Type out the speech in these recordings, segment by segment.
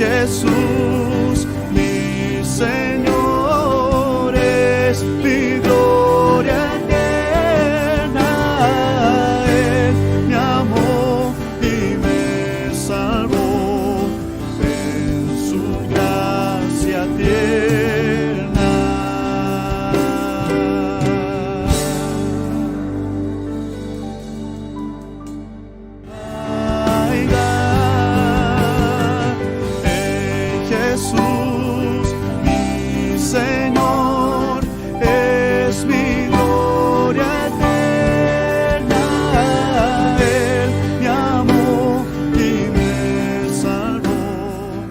Jesús, mi Señor, es mi gloria eterna. Él me amó y me salvó en su gracia tierna. Jesús, mi Señor, es mi gloria eterna. Él me amó y me salvó.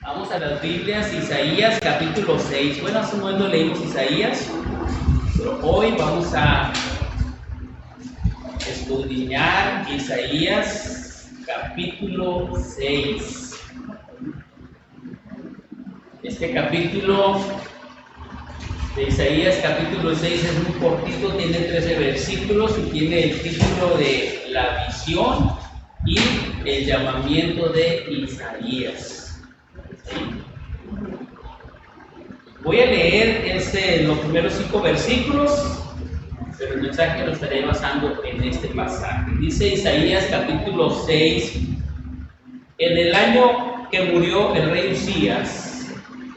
Vamos a las Biblias, Isaías capítulo 6. Bueno, hace un momento leímos Isaías, pero hoy vamos a escudriñar Isaías capítulo 6. Este capítulo de Isaías capítulo 6 es muy cortito, tiene 13 versículos y tiene el título de la visión y el llamamiento de Isaías. ¿Sí? Voy a leer los primeros 5 versículos, pero el mensaje lo estaré basando en este pasaje. Dice Isaías capítulo 6: en el año que murió el rey Uzías,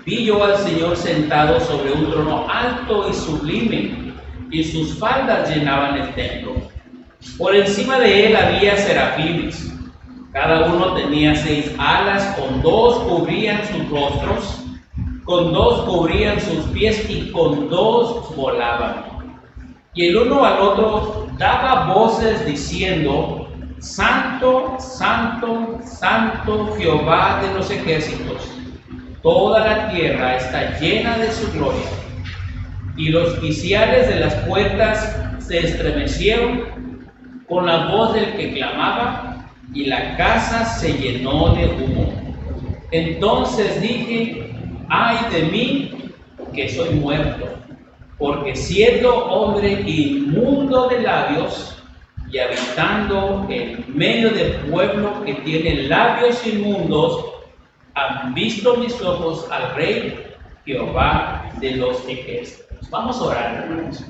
vi yo al Señor sentado sobre un trono alto y sublime, y sus faldas llenaban el templo. Por encima de él había serafines, cada uno tenía 6 alas, con 2 cubrían sus rostros, con 2 cubrían sus pies y con 2 volaban. Y el uno al otro daba voces diciendo: Santo, Santo, Santo, Jehová de los ejércitos, toda la tierra está llena de su gloria. Y los quiciales de las puertas se estremecieron con la voz del que clamaba, y la casa se llenó de humo. Entonces dije: ay de mí, que soy muerto, porque siendo hombre inmundo de labios y habitando en medio de pueblo que tiene labios inmundos, han visto mis ojos al Rey, Jehová de los ejércitos. Vamos a orar, hermanos.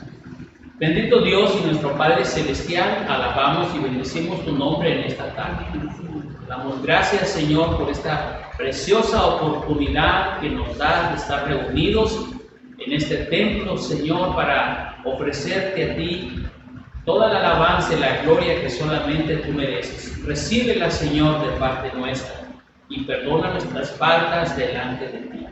Bendito Dios y nuestro Padre Celestial, alabamos y bendecimos tu nombre en esta tarde. Damos gracias, Señor, por esta preciosa oportunidad que nos das de estar reunidos en este templo, Señor, para ofrecerte a ti toda la alabanza y la gloria que solamente tú mereces. Recíbela, Señor, de parte nuestra y perdona nuestras faltas delante de ti.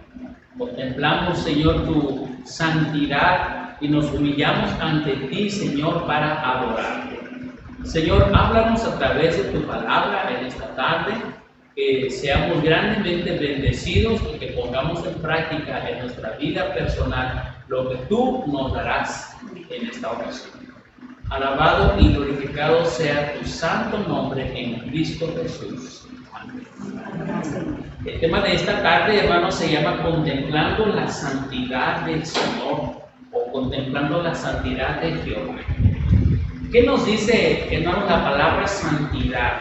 Contemplamos, Señor, tu santidad y nos humillamos ante ti, Señor, para adorarte. Señor, háblanos a través de tu palabra en esta tarde, que seamos grandemente bendecidos y que pongamos en práctica en nuestra vida personal lo que tú nos darás en esta ocasión. Alabado y glorificado sea tu santo nombre en Cristo Jesús. Amén. El tema de esta tarde, hermanos, se llama Contemplando la Santidad del Señor o Contemplando la Santidad de Jehová. ¿Qué nos dice, hermanos, la palabra santidad?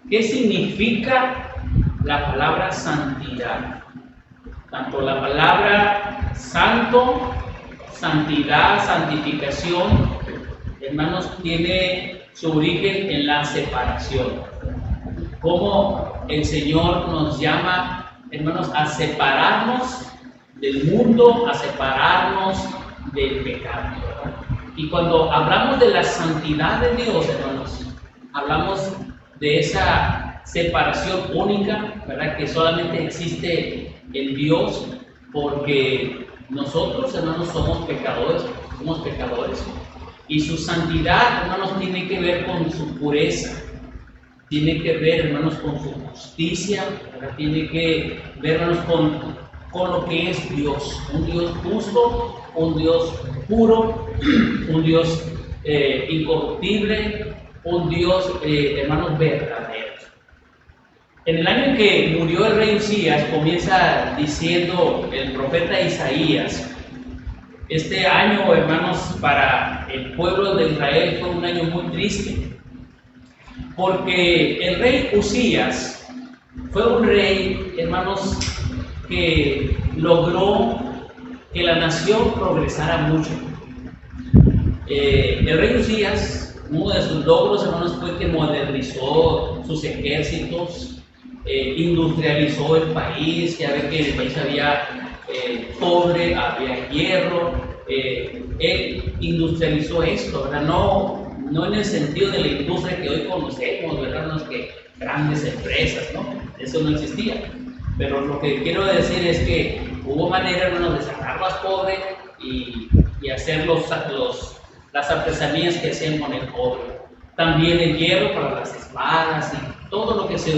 ¿Qué significa la palabra santidad? Tanto la palabra santo, santidad, santificación, hermanos, tiene su origen en la separación. Cómo el Señor nos llama, hermanos, a separarnos del mundo, a separarnos del pecado, ¿verdad? Y cuando hablamos de la santidad de Dios, hermanos, hablamos de esa separación única, ¿verdad? Que solamente existe en Dios, porque nosotros, hermanos, somos pecadores, y su santidad, hermanos, tiene que ver con su pureza, tiene que ver, hermanos, con su justicia, ¿verdad? Tiene que ver, hermanos, con lo que es Dios, un Dios justo, un Dios puro, un Dios incorruptible, un Dios, hermanos, verdadero. En el año en que murió el rey Uzías, comienza diciendo el profeta Isaías: este año, hermanos, para el pueblo de Israel fue un año muy triste. porque el rey Usías fue un rey, hermanos, que logró que la nación progresara mucho. El rey Usías, uno de sus logros, hermanos, fue que modernizó sus ejércitos, industrializó el país. Ya ve que en el país había cobre, había hierro. Él industrializó esto, ¿verdad? No en el sentido de la industria que hoy conocemos, ¿verdad? No es que grandes empresas, ¿no? Eso no existía. Pero lo que quiero decir es que hubo manera, hermanos, de sacar más cobre y hacer las artesanías que hacían con el cobre. También el hierro para las espadas y todo lo que se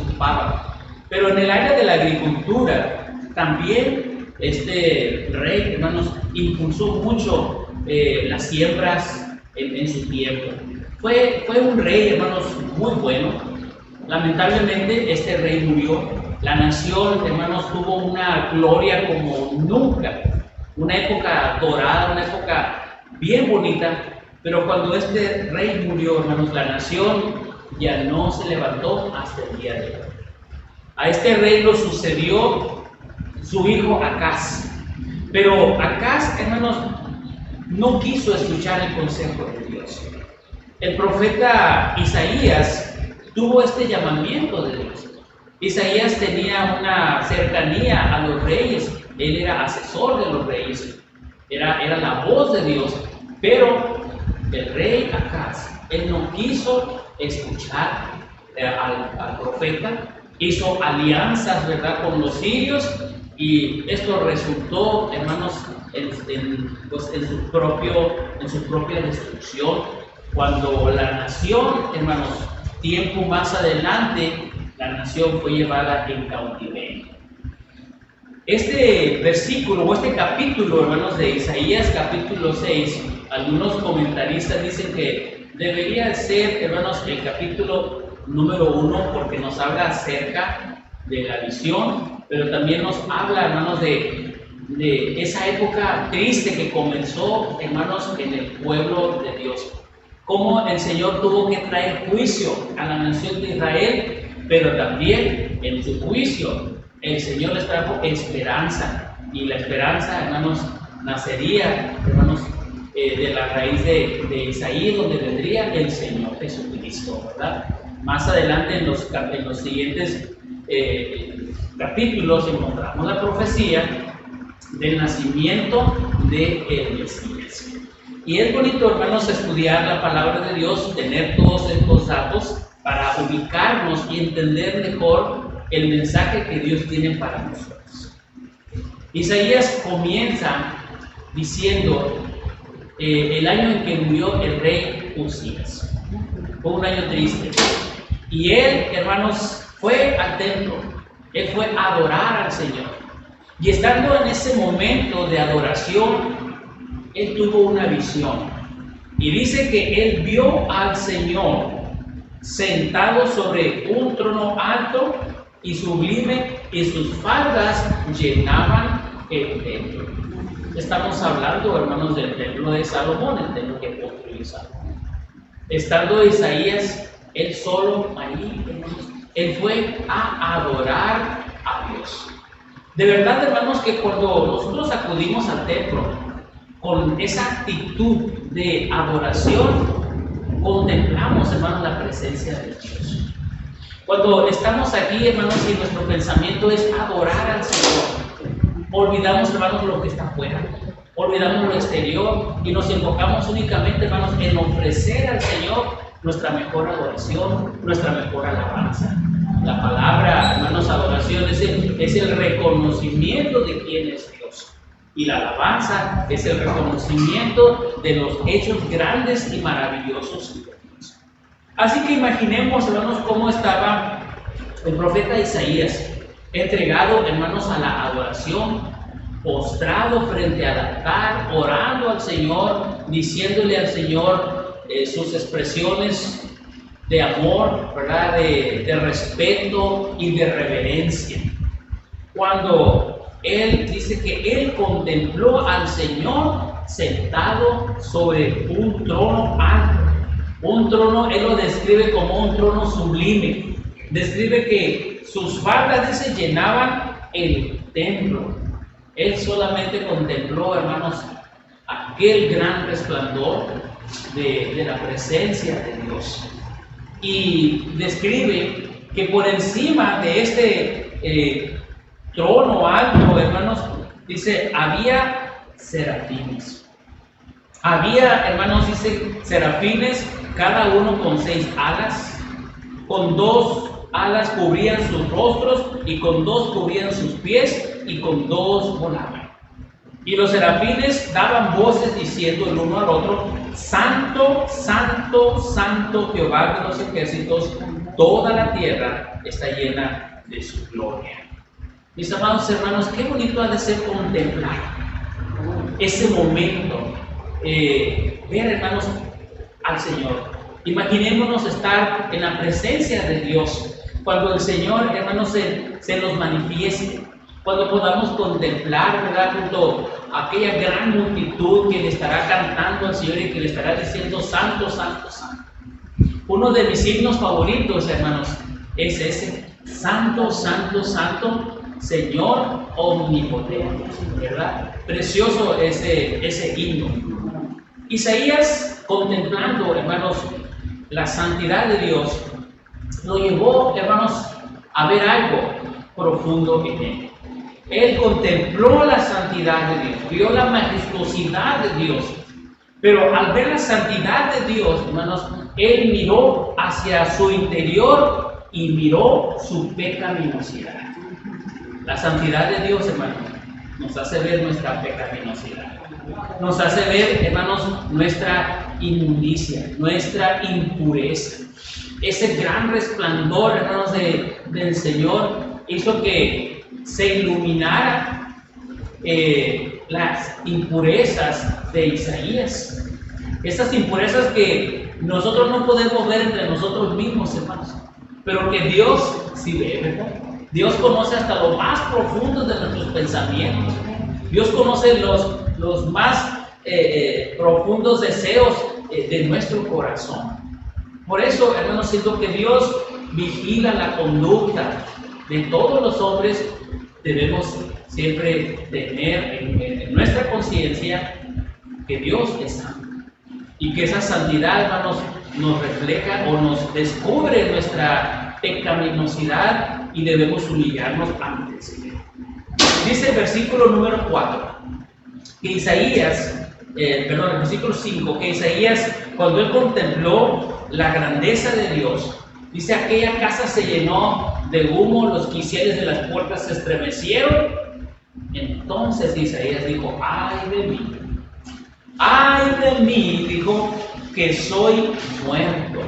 ocupaba. Pero en el área de la agricultura, también este rey, hermanos, impulsó mucho las siembras en su tiempo. Fue un rey, hermanos, muy bueno. Lamentablemente este rey murió. La nación, hermanos, tuvo una gloria como nunca, una época dorada, una época bien bonita, pero cuando este rey murió, hermanos, la nación ya no se levantó hasta el día de hoy. A este rey lo sucedió su hijo Acaz, pero Acaz, hermanos, no quiso escuchar el consejo de Dios. El profeta Isaías tuvo este llamamiento de Dios. Isaías tenía una cercanía a los reyes, él era asesor de los reyes, era la voz de Dios, pero el rey Acaz, él no quiso escuchar al profeta, hizo alianzas, ¿verdad?, con los sirios, y esto resultó, hermanos, en su propia destrucción. Cuando la nación, hermanos, tiempo más adelante, la nación fue llevada en cautiverio. Este versículo o este capítulo, hermanos, de Isaías, capítulo 6, algunos comentaristas dicen que debería ser, hermanos, el capítulo número 1, porque nos habla acerca de la visión, pero también nos habla, hermanos, de esa época triste que comenzó, hermanos, en el pueblo de Dios. Cómo el Señor tuvo que traer juicio a la nación de Israel, pero también en su juicio el Señor les trajo esperanza, y la esperanza, hermanos, nacería, hermanos, de la raíz de Isaí, donde vendría el Señor Jesucristo, ¿verdad? Más adelante en los siguientes capítulos encontramos la profecía del nacimiento del Mesías. Y es bonito, hermanos, estudiar la palabra de Dios, tener todos estos datos para ubicarnos y entender mejor el mensaje que Dios tiene para nosotros. Isaías comienza diciendo el año en que murió el rey Usías. Fue un año triste. Y él, hermanos, fue al templo. Él fue a adorar al Señor. Y estando en ese momento de adoración, él tuvo una visión. Y dice que él vio al Señor sentado sobre un trono alto y sublime, y sus faldas llenaban el templo. Estamos hablando, hermanos, del templo de Salomón, el templo que construyó Salomón. Estando Isaías, él solo ahí, hermanos, él fue a adorar a Dios. De verdad, hermanos, que cuando nosotros acudimos al templo con esa actitud de adoración, contemplamos, hermanos, la presencia de Dios. Cuando estamos aquí, hermanos, y nuestro pensamiento es adorar al Señor, olvidamos, hermanos, lo que está afuera, olvidamos lo exterior y nos enfocamos únicamente, hermanos, en ofrecer al Señor nuestra mejor adoración, nuestra mejor alabanza. La palabra, hermanos, adoración es el reconocimiento de quién es Dios. Y la alabanza es el reconocimiento de los hechos grandes y maravillosos de Dios. Así que imaginemos, hermanos, cómo estaba el profeta Isaías, entregado, hermanos, a la adoración, postrado frente al altar, orando al Señor, diciéndole al Señor sus expresiones de amor, ¿verdad? De respeto y de reverencia. Cuando él dice que él contempló al Señor sentado sobre un trono alto. Un trono, él lo describe como un trono sublime. Describe que sus faldas, dice, llenaban el templo. Él solamente contempló, hermanos, aquel gran resplandor de la presencia de Dios. Y describe que por encima de este trono alto, hermanos, dice, había serafines. Había, hermanos, dice, serafines, cada uno con 6 alas, con 2 alas cubrían sus rostros y con 2 cubrían sus pies y con 2 volaban. Y los serafines daban voces diciendo el uno al otro: Santo, Santo, Santo Jehová de los ejércitos, toda la tierra está llena de su gloria. Mis amados hermanos, qué bonito ha de ser contemplar ese momento, ver, hermanos, al Señor. Imaginémonos estar en la presencia de Dios, cuando el Señor, hermanos, se nos manifieste, cuando podamos contemplar, ¿verdad?, junto a aquella gran multitud que le estará cantando al Señor y que le estará diciendo: Santo, Santo, Santo. Uno de mis himnos favoritos, hermanos, es ese: Santo, Santo, Santo, Señor omnipotente, ¿verdad? Precioso ese himno. Isaías, contemplando, hermanos, la santidad de Dios, lo llevó, hermanos, a ver algo profundo en él. Él contempló la santidad de Dios, vio la majestuosidad de Dios, pero al ver la santidad de Dios, hermanos, él miró hacia su interior y miró su pecaminosidad. La santidad de Dios, hermanos, nos hace ver nuestra pecaminosidad. Nos hace ver, hermanos, nuestra inmundicia, nuestra impureza. Ese gran resplandor, hermanos, del Señor hizo que se iluminara las impurezas de Isaías. Esas impurezas que nosotros no podemos ver entre nosotros mismos, hermanos, pero que Dios sí ve, ¿verdad? Dios conoce hasta lo más profundo de nuestros pensamientos. Dios conoce los más profundos deseos de nuestro corazón. Por eso, hermanos, siento que Dios vigila la conducta de todos los hombres. Debemos siempre tener en nuestra conciencia que Dios es santo y que esa santidad, hermanos, nos refleja o nos descubre nuestra pecaminosidad y debemos humillarnos ante el Señor. Dice el versículo número 4 que Isaías, el versículo 5, que Isaías, cuando él contempló la grandeza de Dios, dice: aquella casa se llenó de humo, los quiciales de las puertas se estremecieron. Entonces Isaías dijo: ay de mí, dijo, que soy muerto,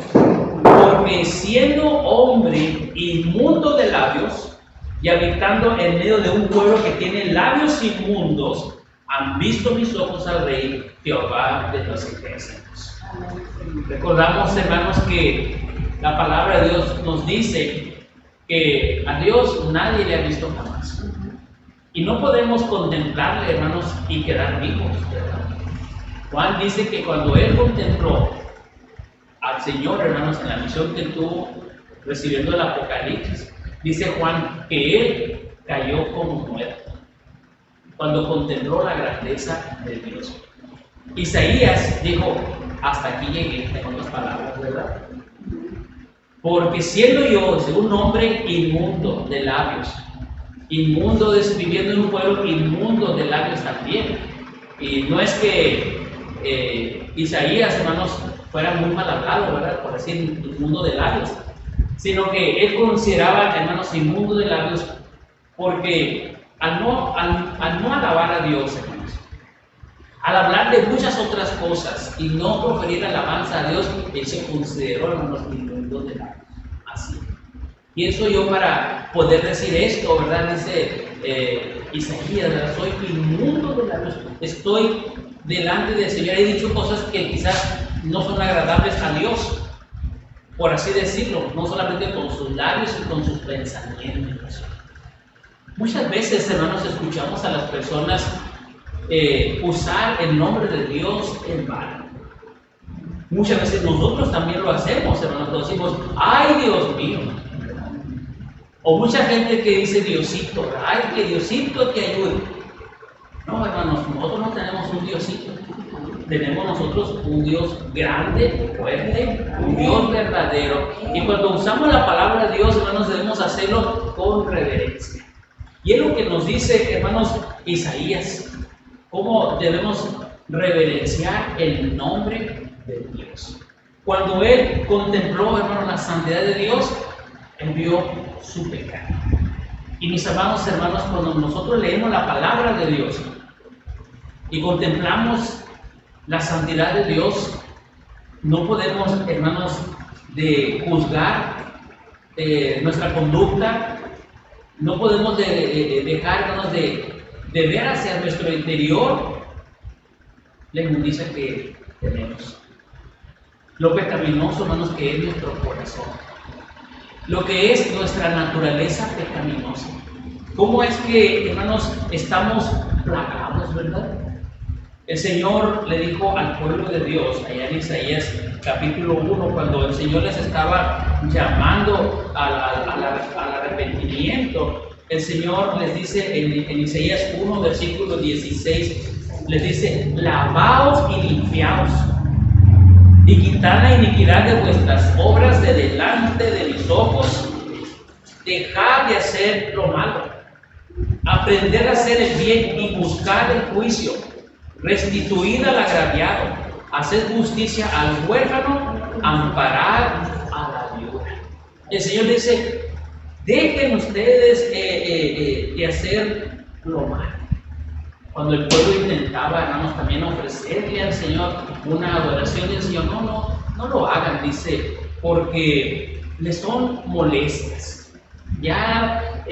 porque siendo hombre inmundo de labios y habitando en medio de un pueblo que tiene labios inmundos, han visto mis ojos al Rey Jehová de los ejércitos. Recordamos, hermanos, que la palabra de Dios nos dice que a Dios nadie le ha visto jamás. Y no podemos contemplarle, hermanos, y quedar vivos, ¿verdad? Juan dice que cuando él contempló al Señor, hermanos, en la misión que tuvo recibiendo el Apocalipsis, dice Juan que él cayó como muerto cuando contempló la grandeza de Dios. Isaías dijo: hasta aquí llegué, con las palabras, ¿verdad? Porque siendo yo un hombre inmundo de labios, inmundo viviendo en un pueblo inmundo de labios también, y no es que Isaías, hermanos, fuera muy mal hablado, ¿verdad?, por decir inmundo de labios, sino que él consideraba, hermanos, inmundo de labios porque al no alabar a Dios, hermanos, al hablar de muchas otras cosas y no proferir alabanza a Dios, él se consideró, hermanos, inmundo de labios. Así pienso yo para poder decir esto, ¿verdad? Dice Isaías, ¿verdad? Soy inmundo de labios, estoy delante del Señor, he dicho cosas que quizás no son agradables a Dios, por así decirlo, no solamente con sus labios y con sus pensamientos. Muchas veces, hermanos, escuchamos a las personas usar el nombre de Dios en vano. Muchas veces nosotros también lo hacemos, hermanos, nos decimos, ¡ay, Dios mío! O mucha gente que dice Diosito, ¡ay, que Diosito te ayude! No, hermanos, nosotros no tenemos un Diosito. Tenemos nosotros un Dios grande, fuerte, un Dios verdadero. Y cuando usamos la palabra de Dios, hermanos, debemos hacerlo con reverencia. Y es lo que nos dice, hermanos, Isaías, cómo debemos reverenciar el nombre de Dios. Cuando él contempló, hermanos, la santidad de Dios, él vio su pecado. Y mis amados hermanos, cuando nosotros leemos la palabra de Dios y contemplamos la santidad de Dios, no podemos, hermanos, de juzgar nuestra conducta, no podemos dejar, hermanos, de ver hacia nuestro interior la inmundicia que tenemos, lo pecaminoso, hermanos, que es nuestro corazón, lo que es nuestra naturaleza pecaminosa. ¿Cómo es que, hermanos, estamos plagados, verdad? El Señor le dijo al pueblo de Dios, allá en Isaías capítulo 1, cuando el Señor les estaba llamando al arrepentimiento, el Señor les dice en Isaías 1, versículo 16, les dice, lavaos y limpiaos, y quitad la iniquidad de vuestras obras de delante de mis ojos, dejad de hacer lo malo, aprended a hacer el bien y buscar el juicio, restituid al agraviado, haced justicia al huérfano, amparad a la viuda. El Señor dice, dejen ustedes de hacer lo malo. Cuando el pueblo intentaba, hermanos, también ofrecerle al Señor una adoración, el Señor, no lo hagan, dice, porque les son molestias. Ya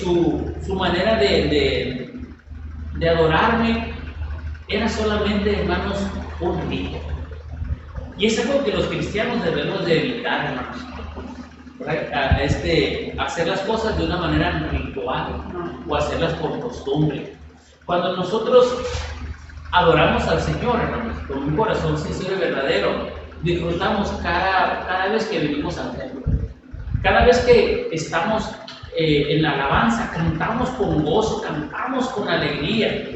su manera de adorarme era solamente, hermanos, un rito. Y es algo que los cristianos debemos de evitar, hermanos. Hacer las cosas de una manera ritual o hacerlas por costumbre. Cuando nosotros adoramos al Señor, hermanos, con un corazón sincero y verdadero, disfrutamos cada vez que venimos al templo. Cada vez que estamos en la alabanza, cantamos con gozo, cantamos con alegría.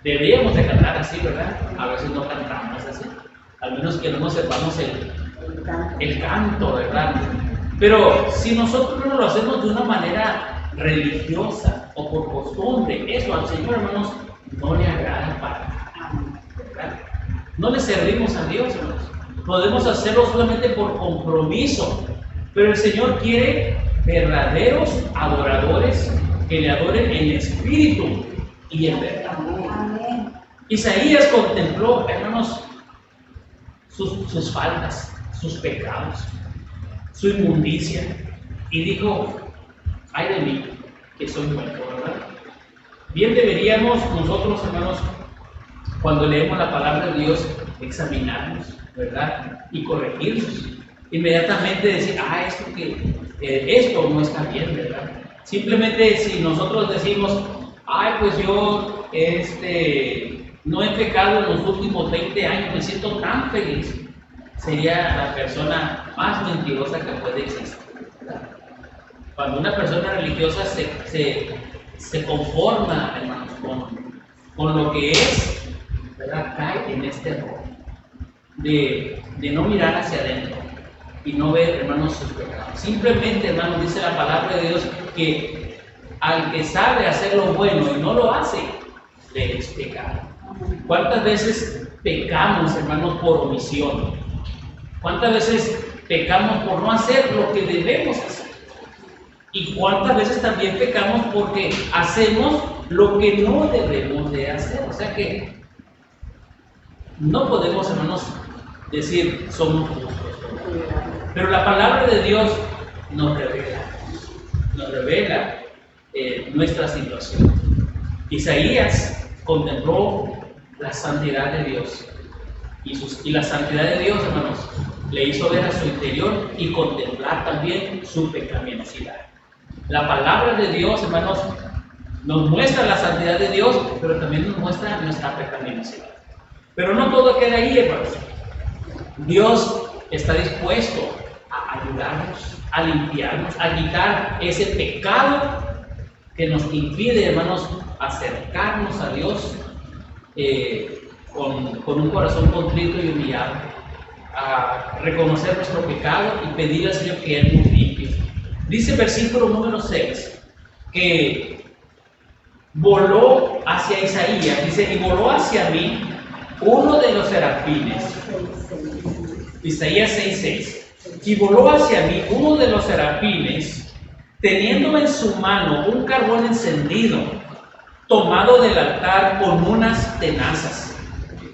Deberíamos de cantar así, ¿verdad? A veces no cantamos así, al menos que no nos sepamos el canto, ¿verdad? Pero si nosotros no lo hacemos de una manera religiosa o por costumbre, eso al Señor, hermanos, no le agrada para nada, ¿verdad? No le servimos a Dios, hermanos. Podemos hacerlo solamente por compromiso, pero el Señor quiere verdaderos adoradores que le adoren en espíritu y en verdad. Isaías contempló, hermanos, sus faltas, sus pecados, su inmundicia, y dijo, ay de mí, que soy muerto, ¿verdad? Bien deberíamos nosotros, hermanos, cuando leemos la palabra de Dios, examinarnos, ¿verdad? Y corregirnos. Inmediatamente decir, esto no está bien, ¿verdad? Simplemente si nosotros decimos, ay, pues yo, no he pecado en los últimos 20 años, me siento tan feliz, sería la persona más mentirosa que puede existir, ¿verdad? Cuando una persona religiosa se conforma, hermanos, con lo que es, ¿verdad? Cae en este error de no mirar hacia adentro y no ver, hermanos, sus pecados. Simplemente, hermanos, dice la palabra de Dios que al que sabe hacer lo bueno y no lo hace, le es pecado. ¿Cuántas veces pecamos, hermanos, por omisión? ¿Cuántas veces pecamos por no hacer lo que debemos hacer? ¿Y cuántas veces también pecamos porque hacemos lo que no debemos de hacer? O sea que no podemos, hermanos, decir somos justos. Pero la palabra de Dios nos revela nuestra situación. Isaías contempló la santidad de Dios y la santidad de Dios, hermanos, le hizo ver a su interior y contemplar también su pecaminosidad. La palabra de Dios, hermanos, nos muestra la santidad de Dios, pero también nos muestra nuestra pecaminosidad. Pero no todo queda ahí, hermanos. Dios está dispuesto a ayudarnos, a limpiarnos, a quitar ese pecado que nos impide, hermanos, acercarnos a Dios con un corazón contrito y humillado, a reconocer nuestro pecado y pedirle al Señor que Él nos limpie. Dice el versículo número 6 que voló hacia Isaías, dice, y voló hacia mí uno de los serafines. Isaías 6:6. Y voló hacia mí uno de los serafines, teniendo en su mano un carbón encendido, tomado del altar con unas tenazas,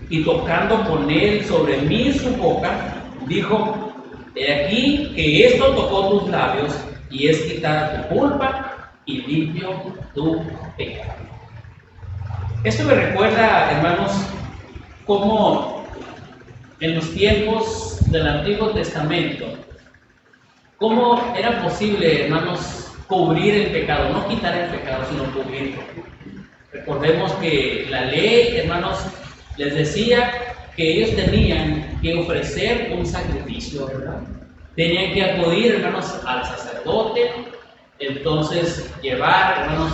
y tocando con él sobre mí su boca, dijo: he aquí que esto tocó tus labios, y es quitada tu culpa y limpio tu pecado. Esto me recuerda, hermanos, cómo en los tiempos del Antiguo Testamento, cómo era posible, hermanos, cubrir el pecado, no quitar el pecado, sino cubrirlo. Recordemos que la ley, hermanos, les decía que ellos tenían que ofrecer un sacrificio, ¿verdad? Tenían que acudir, hermanos, al sacerdote, entonces llevar, hermanos,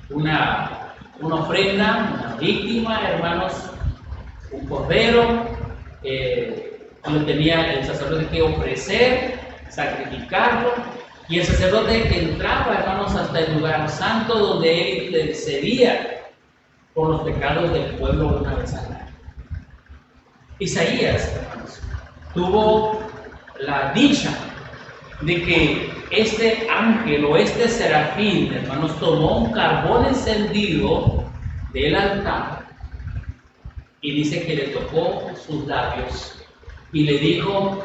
una ofrenda, una víctima, hermanos, un cordero, lo tenía el sacerdote que ofrecer, sacrificarlo, y el sacerdote que entraba, hermanos, hasta el lugar santo donde él intercedía por los pecados del pueblo una vez al año. Isaías, hermanos, tuvo la dicha de que este ángel o este serafín, hermanos, tomó un carbón encendido del altar y dice que le tocó sus labios y le dijo: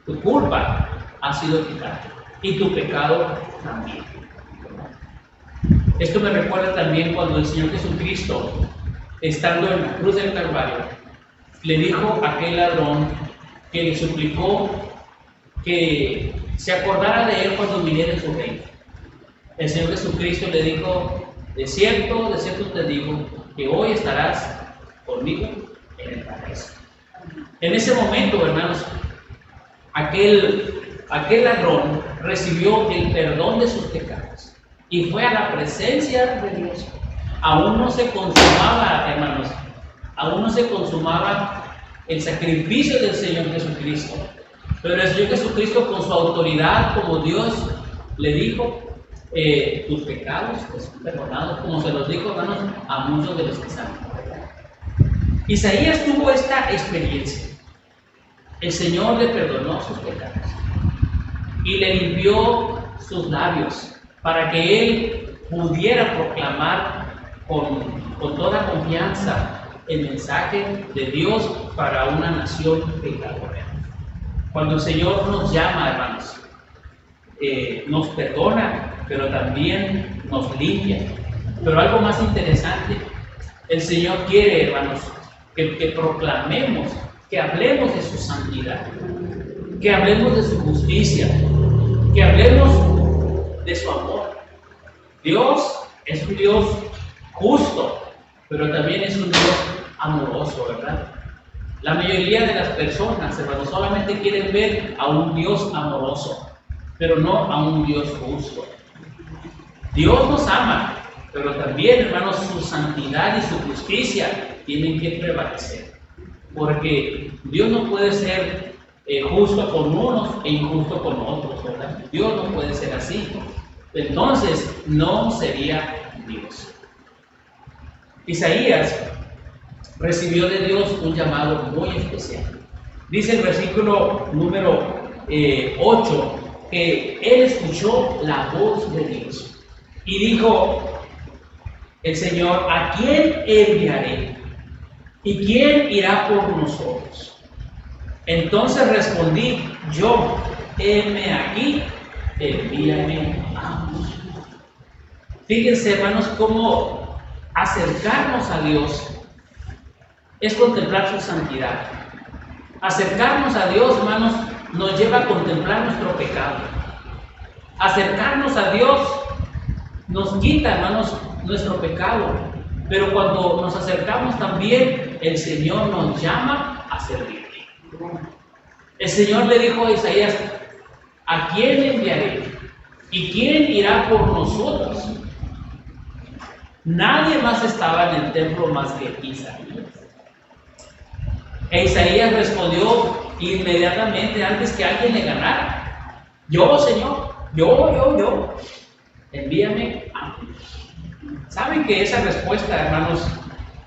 tu culpa ha sido quitada y tu pecado también. Esto me recuerda también cuando el Señor Jesucristo, estando en la cruz del Calvario, le dijo a aquel ladrón que le suplicó que se acordara de él cuando viniera en su reino. El Señor Jesucristo le dijo: de cierto te digo que hoy estarás conmigo en el paraíso. En ese momento, hermanos, aquel ladrón recibió el perdón de sus pecados y fue a la presencia de Dios. Aún no se consumaba, hermanos, aún no se consumaba el sacrificio del Señor Jesucristo, pero el Señor Jesucristo, con su autoridad como Dios, le dijo: tus pecados son perdonados, como se los dijo, hermanos, a muchos de los que están. Isaías tuvo esta experiencia. El Señor le perdonó sus pecados y le limpió sus labios para que él pudiera proclamar con toda confianza el mensaje de Dios para una nación pecadora. Cuando el Señor nos llama, hermanos, nos perdona, pero también nos limpia. Pero algo más interesante, el Señor quiere, hermanos, que proclamemos, que hablemos de su santidad, que hablemos de su justicia, que hablemos de su amor. Dios es un Dios justo, pero también es un Dios amoroso, ¿verdad? La mayoría de las personas, hermanos, solamente quieren ver a un Dios amoroso, pero no a un Dios justo. Dios nos ama, pero también, hermanos, su santidad y su justicia tienen que prevalecer, porque Dios no puede ser justo con unos e injusto con otros, ¿verdad? Dios no puede ser así. Entonces, no sería Dios. Isaías recibió de Dios un llamado muy especial. Dice el versículo número 8 que él escuchó la voz de Dios y dijo el Señor: ¿a quién enviaré? ¿Y quién irá por nosotros? Entonces respondí yo: heme aquí, envíame a mí. Fíjense, hermanos, cómo acercarnos a Dios es contemplar su santidad. Acercarnos a Dios, hermanos, nos lleva a contemplar nuestro pecado. Acercarnos a Dios nos quita, hermanos, nuestro pecado. Pero cuando nos acercamos también, el Señor nos llama a servirte. El Señor le dijo a Isaías: ¿a quién enviaré? ¿Y quién irá por nosotros? Nadie más estaba en el templo más que Isaías. E Isaías respondió inmediatamente, antes que alguien le ganara: yo, Señor, yo, envíame a mí. ¿Saben que esa respuesta, hermanos,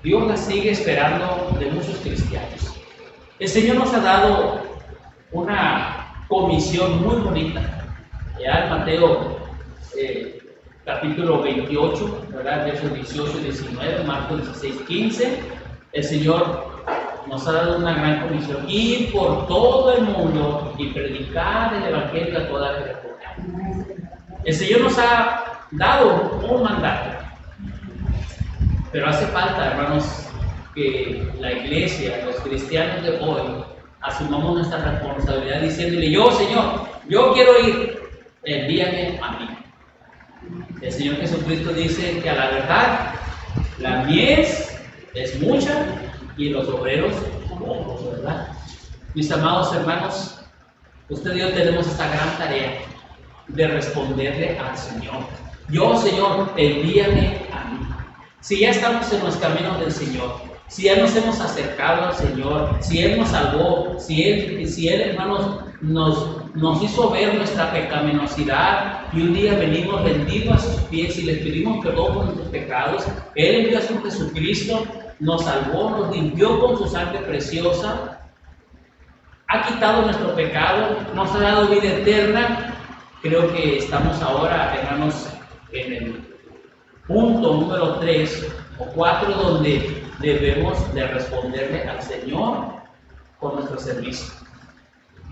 Dios la sigue esperando de muchos cristianos? El Señor nos ha dado una comisión muy bonita. Ya en Mateo capítulo 28, ¿verdad? Versos 18 y 19, Marcos 16, 15, el Señor nos ha dado una gran comisión: ir por todo el mundo y predicar el Evangelio a toda criatura. El Señor nos ha dado un mandato, pero hace falta, hermanos, que la iglesia, los cristianos de hoy, asumamos nuestra responsabilidad diciéndole: yo, Señor, yo quiero ir, envíame a mí. El Señor Jesucristo dice que a la verdad la mies es mucha y los obreros pocos, ¿verdad? Mis amados hermanos, usted y yo tenemos esta gran tarea de responderle al Señor: yo, Señor, envíame a mí. Si ya estamos en los caminos del Señor, si ya nos hemos acercado al Señor, si Él nos salvó, si Él, hermanos, nos hizo ver nuestra pecaminosidad, y un día venimos rendidos a sus pies y le pedimos perdón por nuestros pecados, Él envió a su Jesucristo, nos salvó, nos limpió con su sangre preciosa, ha quitado nuestro pecado, nos ha dado vida eterna. Creo que estamos ahora, hermanos, en el punto número 3 o 4, donde debemos de responderle al Señor con nuestro servicio.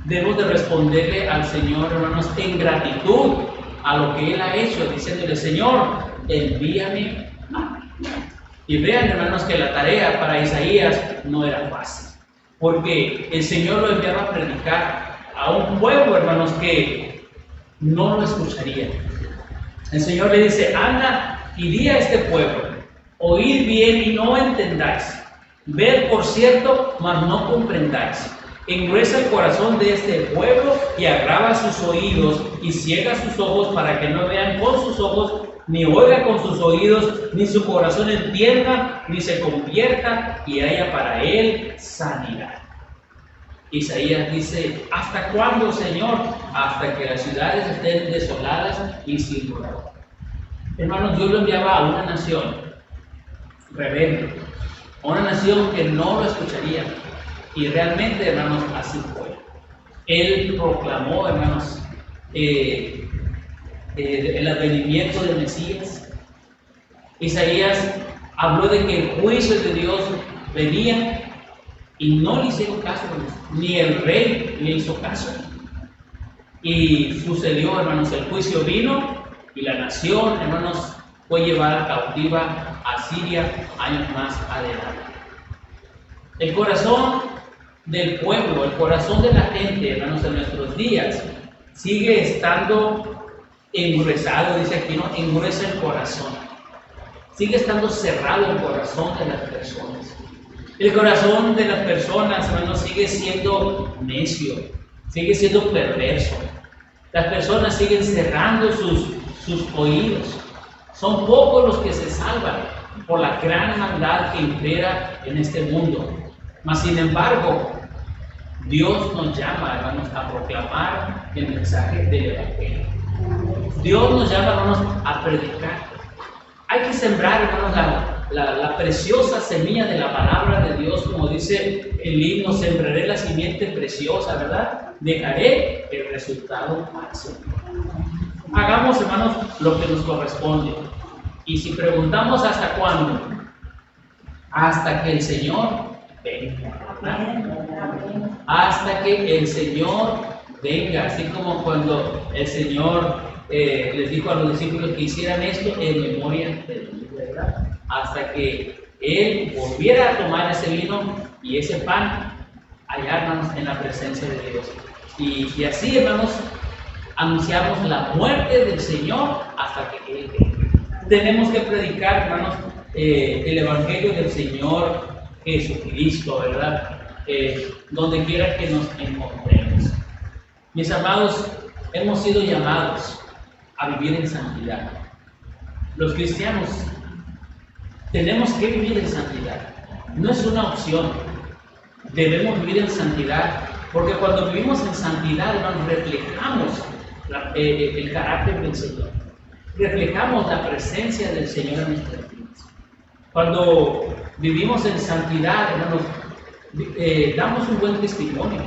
Debemos de responderle al Señor, hermanos, en gratitud a lo que Él ha hecho, diciéndole: Señor, envíame a mí. Y vean, hermanos, que la tarea para Isaías no era fácil, porque el Señor lo enviaba a predicar a un pueblo, hermanos, que no lo escucharía. El Señor le dice: anda y di a este pueblo: oíd bien y no entendáis, ved por cierto, mas no comprendáis. Engruesa el corazón de este pueblo y agrava sus oídos y ciega sus ojos, para que no vean con sus ojos, ni oiga con sus oídos, ni su corazón entienda, ni se convierta y haya para él sanidad. Isaías dice: ¿hasta cuándo, Señor? Hasta que las ciudades estén desoladas y sin morador. Hermanos, Dios lo enviaba a una nación rebelde, a una nación que no lo escucharía. Y realmente, hermanos, así fue. Él proclamó, hermanos, el advenimiento del Mesías. Isaías habló de que el juicio de Dios venía y no le hicieron caso, hermanos. Ni el rey le hizo caso. Y sucedió, hermanos, el juicio vino y la nación, hermanos, fue llevada cautiva a Siria años más adelante. El corazón del pueblo, el corazón de la gente, hermanos, en nuestros días sigue estando engruesado, dice aquí, ¿no? Engruesa el corazón. Sigue estando cerrado el corazón de las personas. El corazón de las personas, hermanos, sigue siendo necio, sigue siendo perverso. Las personas siguen cerrando sus oídos. Son pocos los que se salvan por la gran maldad que impera en este mundo. Mas, sin embargo, Dios nos llama, hermanos, a proclamar el mensaje del Evangelio. Dios nos llama, hermanos, a predicar. Hay que sembrar, hermanos, la preciosa semilla de la palabra de Dios, como dice el himno: sembraré la simiente preciosa, ¿verdad? Dejaré el resultado al Señor. Hagamos, hermanos, lo que nos corresponde. Y si preguntamos hasta cuándo, hasta que el Señor venga. Hasta que el Señor venga. Así como cuando el Señor les dijo a los discípulos que hicieran esto en memoria de mí, ¿verdad? Hasta que Él volviera a tomar ese vino y ese pan, allá, hermanos, en la presencia de Dios. Y así, hermanos, anunciamos la muerte del Señor hasta que Él venga. Tenemos que predicar, hermanos, el Evangelio del Señor Jesucristo, ¿verdad? donde quiera que nos encontremos. Mis amados, hemos sido llamados a vivir en santidad. Los cristianos tenemos que vivir en santidad. No es una opción. Debemos vivir en santidad, porque cuando vivimos en santidad, hermanos, reflejamos el carácter del Señor. Reflejamos la presencia del Señor en nuestras vidas. Cuando vivimos en santidad, hermanos, damos un buen testimonio.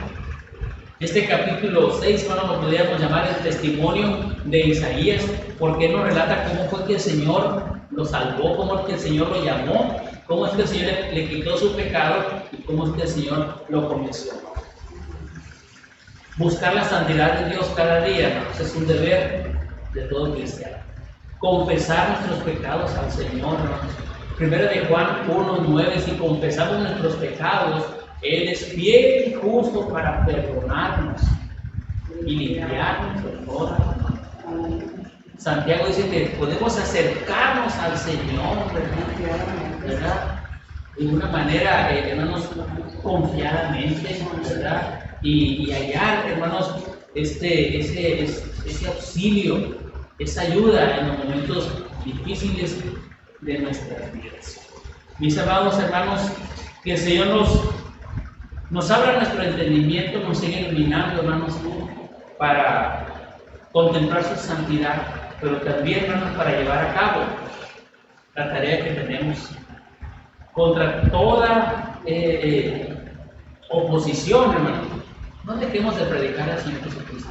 Este capítulo 6, hermanos, lo podríamos llamar el testimonio de Isaías, porque nos relata cómo fue que el Señor lo salvó, cómo es que el Señor lo llamó, cómo es que el Señor le quitó su pecado y cómo es que el Señor lo comisionó. Buscar la santidad de Dios cada día, hermanos, es un deber de todo cristiano. Confesar nuestros pecados al Señor, hermanos. Primero de Juan 1:9, si confesamos nuestros pecados, Él es fiel y justo para perdonarnos y limpiarnos de toda maldad. Santiago dice que podemos acercarnos al Señor, ¿verdad? De una manera, hermanos, confiadamente, ¿verdad? Y hallar, hermanos, ese auxilio, esa ayuda en los momentos difíciles de nuestras vidas. Mis amados hermanos, que el Señor nos abra nuestro entendimiento, nos siga iluminando, hermanos, para contemplar su santidad, pero también, hermanos, para llevar a cabo la tarea que tenemos contra toda oposición, hermanos. No dejemos de predicar al Señor Jesucristo,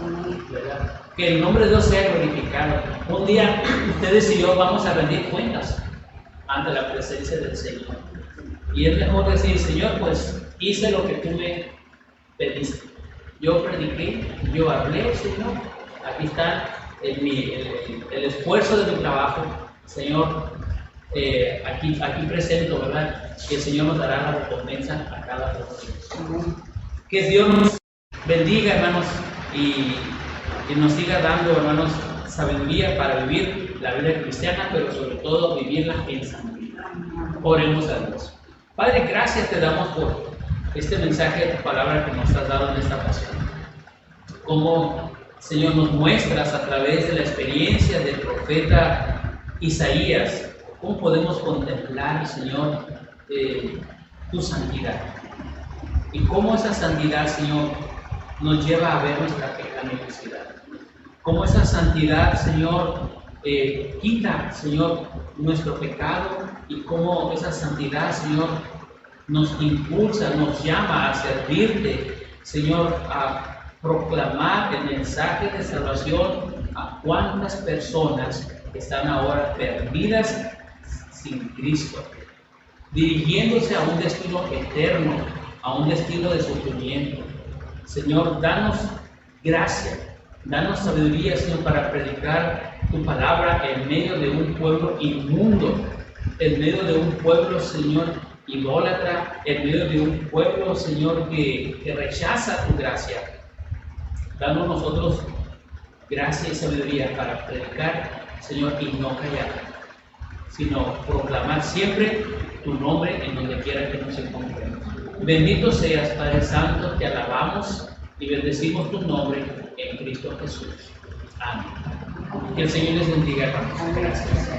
¿verdad? Que el nombre de Dios sea glorificado. Un día ustedes y yo vamos a rendir cuentas ante la presencia del Señor. Y es mejor decir, Señor, pues hice lo que tú me pediste. Yo prediqué, yo hablé, Señor. Aquí está el esfuerzo de mi trabajo. Señor, aquí presento, ¿verdad? Que el Señor nos dará la recompensa a cada uno. Que Dios nos bendiga, hermanos, y nos siga dando, hermanos, sabiduría para vivir la vida cristiana, pero sobre todo vivirla en santidad. Oremos a Dios. Padre, gracias te damos por este mensaje de tu palabra que nos has dado en esta ocasión. Como, Señor, nos muestras a través de la experiencia del profeta Isaías, cómo podemos contemplar, Señor, tu santidad. Y cómo esa santidad, Señor, nos lleva a ver nuestra pecaminosidad. Cómo esa santidad, Señor, quita, Señor, nuestro pecado, y cómo esa santidad, Señor, nos impulsa, nos llama a servirte, Señor, a proclamar el mensaje de salvación a cuántas personas están ahora perdidas sin Cristo, dirigiéndose a un destino eterno, a un destino de sufrimiento. Señor, danos gracia, danos sabiduría, Señor, para predicar tu palabra en medio de un pueblo inmundo, en medio de un pueblo, Señor, idólatra, en medio de un pueblo, Señor, que rechaza tu gracia. Danos nosotros gracia y sabiduría para predicar, Señor, y no callar, sino proclamar siempre tu nombre en donde quiera que nos encontremos. Bendito seas, Padre Santo, te alabamos y bendecimos tu nombre en Cristo Jesús. Amén. Que el Señor les bendiga, hermanos. Gracias.